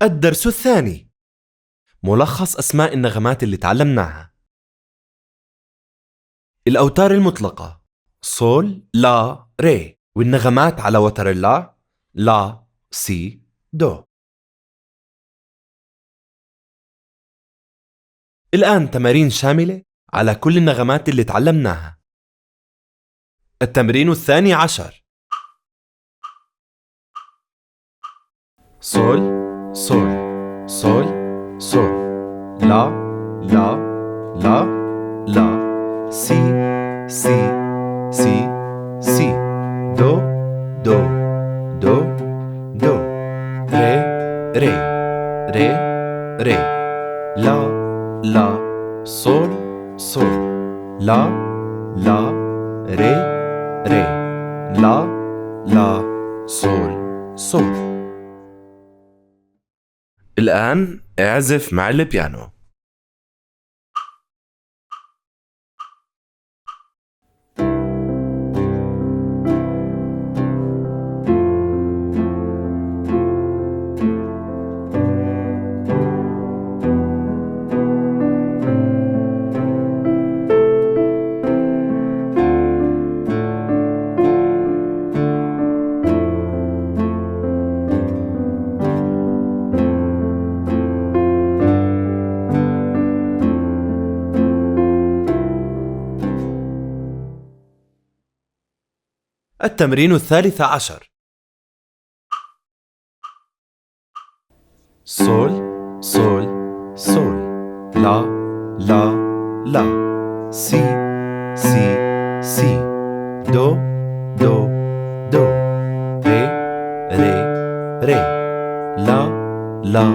الدرس الثاني: ملخص أسماء النغمات اللي تعلمناها. الأوتار المطلقة: صول، لا، ري، والنغمات على وتر اللا: لا، سي، دو. الآن تمارين شاملة على كل النغمات اللي تعلمناها. التمرين 12: صول، صول، صول، صول، لا، لا، لا، لا، سي، سي، سي، سي، دو، دو، دو، دو، ري، ري، ري، ري، لا، لا، صول، صول، لا، لا، ري، ري، لا، لا، صول، صول. الآن اعزف مع البيانو. التمرين 13: صول، صول، صول، لا، لا، لا، سي، سي، سي، دو، دو، دو، ري، ري، ري، لا، لا،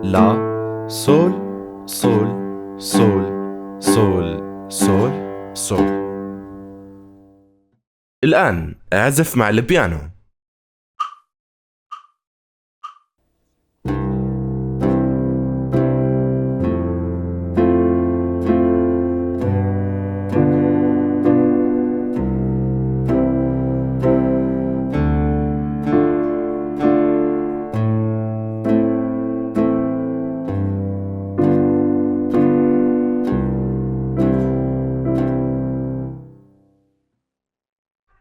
لا، صول، صول، صول، صول، صول، صول. الآن اعزف مع البيانو.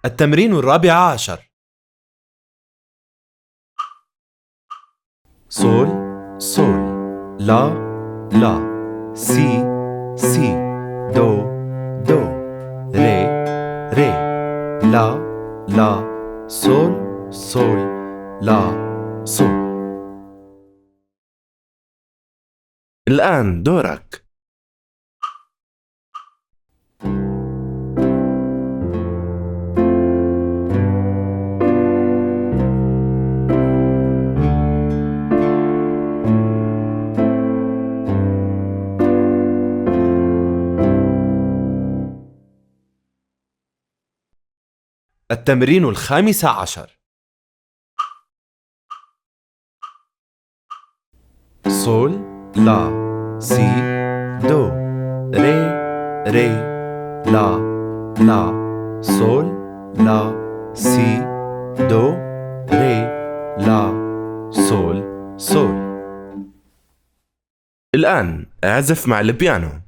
التمرين 14: صول، صول، لا، لا، سي، سي، دو، دو، ري، ري، لا، لا، صول، صول، لا، صول. الآن دورك. التمرين 15: صول، لا، سي، دو، ري، ري، لا، لا، صول، لا، سي، دو، ري، لا، صول، صول. الآن اعزف مع البيانو.